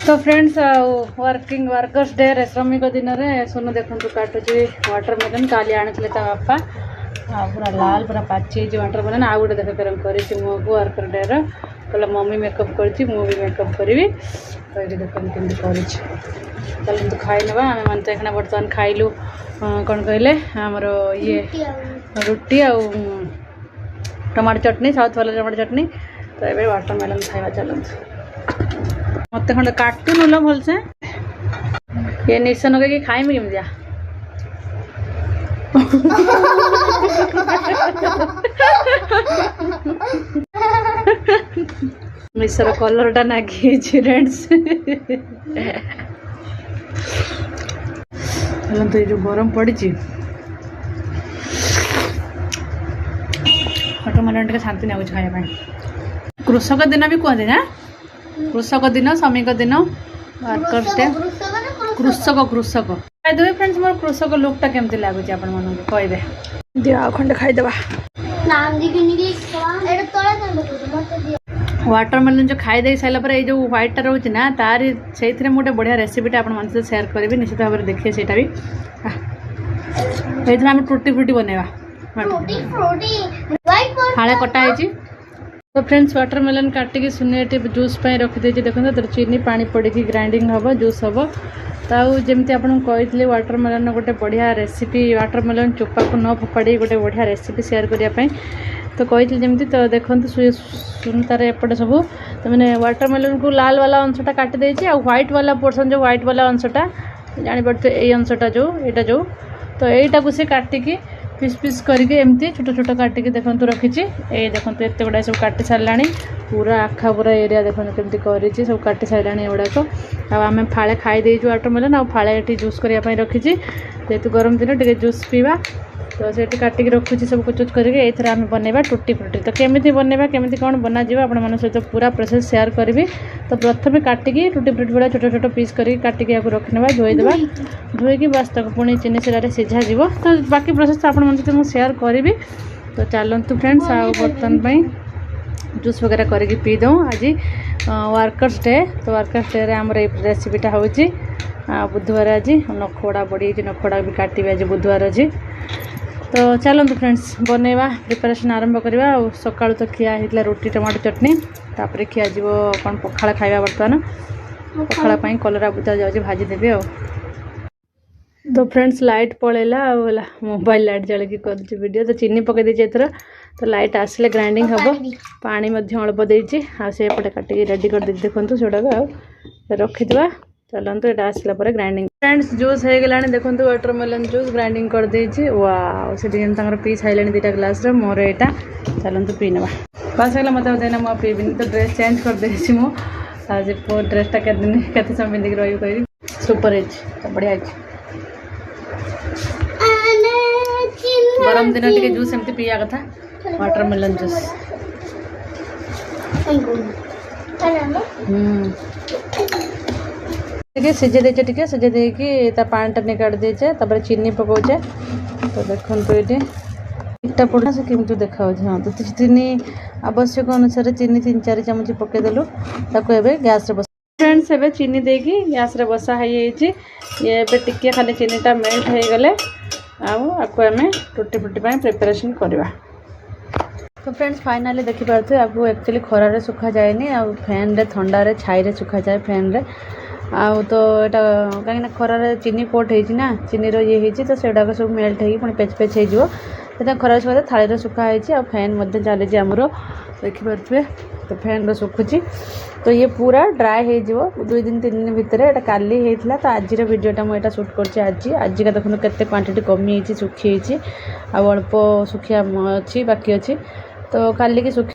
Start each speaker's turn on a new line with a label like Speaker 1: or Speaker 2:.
Speaker 1: तो friends working workers day रे श्रमिक दिन में सोनू देखो काटुची वाटरमेलन काली आनी बापा पूरा लाल पूरा पाची वाटरमेलन आउ गोटे देख कर मुँह को वर्कर डे रहा मम्मी मेकअप कर मेकअप करी देख कमी चलते खाई ना आम मैंने बर्तमान खाइलु कौन कहले आमर ये रुटी आ टमाटो चटनी साउथ वाला टमाटो चटनी तो ये वाटरमेलन खावा चलते मत खंड काटू नुल भल से ये निश्चय नगे खाइमी केमतिया मिसर कलर टा नागी फ्रेंड्स तो ये जो गरम पड़ी वाटरमेलन टे शांति लगुच खाया कृषक दिन भी कहते ना कृषक दिन श्रमिक दिन वर्कर्स डे कृषक कृषक खाईदे फ्रेंड्स मोर कृषक लुकटा केमती लगुच आप कहे दिया खंडे खाईदे वाटरमेलन जो खाई दे सारा ये जो व्हाइटा रोचे ना तार से गोटे बढ़िया रेसिपीटा आप सेयार करी निश्चित भाव में देखिए सेटा भी आम टूटी फ्रूटी बनवा फाड़े कटा तो फ्रेंड्स वाटरमेलन काटिकी सुनिए जूस रखी देखो तो चीनी पानी पड़ी ग्राइंडिंग हम जूस हम तो जमी आपको कही वाटरमेलन गोटे बढ़िया रेसिपी वाटरमेलन चोपा को न फोपाड़ी गोटे बढ़िया रेसिपी सेयार करने तो कही जमी तो देखो तार एपटे सब तो मैंने वाटरमेलन को लाल वाला अंशटा काटी देती आ व्हाइट वाला पोर्सन जो व्हाइट वाला अंशटा जापर ये अंशटा जो यहाँ जो तो यहीटा को सी काटिकी पीस पीस करके एमती छोट छोट काटिकी देखो रखी ये देखो एत गुड़ा सब काटी सारा पूरा आखा पूरा एरिया देखो केमती कर सब काटी सारा गुड़ाक आम फाड़े खाई वाटरमेलन आ फाड़े ये जूस करने रखी जेहतु गरम दिन टे जूस पीवा तो से काटिक रखुची सब कुछ करके आम बनवा टूटी फ्रूटी तो केमी बनवा केमी कौन बना आप सहित पूरा प्रोसेस शेयर करी तो प्रथम काटिकी टूटी फ्रूटी गुड़ा छोट छोट पीस करके काटिकी रखिने धोईदेवा धोईकी बास तक पुणी चीनी शिरा सीझा तो बाकी प्रोसेस आप मुझे शेयर करी तो चलतु फ्रेंड्स आ बर्तन जूस वगैरह करके पी दो आज वर्कर्स डे तो वर्कर्स डे आम रेसिपीटा हूँ बुधवार आज नखोड़ा बड़ी नखोड़ा भी काटे आज बुधवार अच्छी तो चलते फ्रेंड्स बनवा प्रिपरेशन आरंभ करवा सका तो खिया होता रुटी टमाटो चटनी तापर खिया जीव कौन पखाड़ खाଇବା बर्तमान पखाड़ कलरा बुता जाऊँ भाजीदेवी आ तो फ्रेंड्स लाइट पलैला मोबाइल लाइट जलिकी कर वीडियो तो चीनी पकई देती एथर तो लाइट आसले ग्राइंडिंग हम पानी अल्प देती आसपटे काटिक रेडी कर देती देखो सेटा रखीदा चलते यहाँ आसला ग्राइंडिंग फ्रेंड्स जूस हो गला देखो वाटरमेलन जूस ग्राइंडिंग कर देती वाओ से पी सारे दुटा ग्लास मोर यहाँ चलते पी ना बस है मत देना मुझे पीबी तो ड्रेस चेंज कर देती मुझे ड्रेसटा केते समय पिंधिक रही कह सुपर तो बढ़िया गरम दिन टे जूस एमती पीया कथा वाटरमेलन जूस सीझे देचे सीझे देकी पानीटा निकाल देचे तापर चीनी पकाउचे तो देखो ये इटा पड़ा से केमती देखा हाँ तो चीनी आवश्यक अनुसार चीनी 3-4 चामच पकईदेलु ताको गैस रे बस फ्रेंड्स एबे चीनी देकी गैस रे बसा है ये टिके खाली चीनीटा मेल्ट हो गले आपको आम टूटी फ्रूटी प्रिपरेशन करवा तो फ्रेंड्स फाइनाली देखिपे आपको एक्चुअली खरारे सुखा जाए आ फैन रे थंडा छाई सुखा जाए फैन रे आउ तो यहाँ कहीं खरारे चीनी कोट होना चीनी ये तो सेटा सब मेल्ट हो पेच पेच हो खरार सुखा थाली सुखाई आ फैन चली आमर देखिपे तो फैन सुखुची तो ये पूरा ड्राए हो 2-3 दिन भितर यहाँ काली होता तो आज वीडियोटा मुझे शूट कर आज का देखो केते क्वांटिटी कमी सुखी अल्प सुखिया अच्छी बाकी अच्छी तो काली की सुखी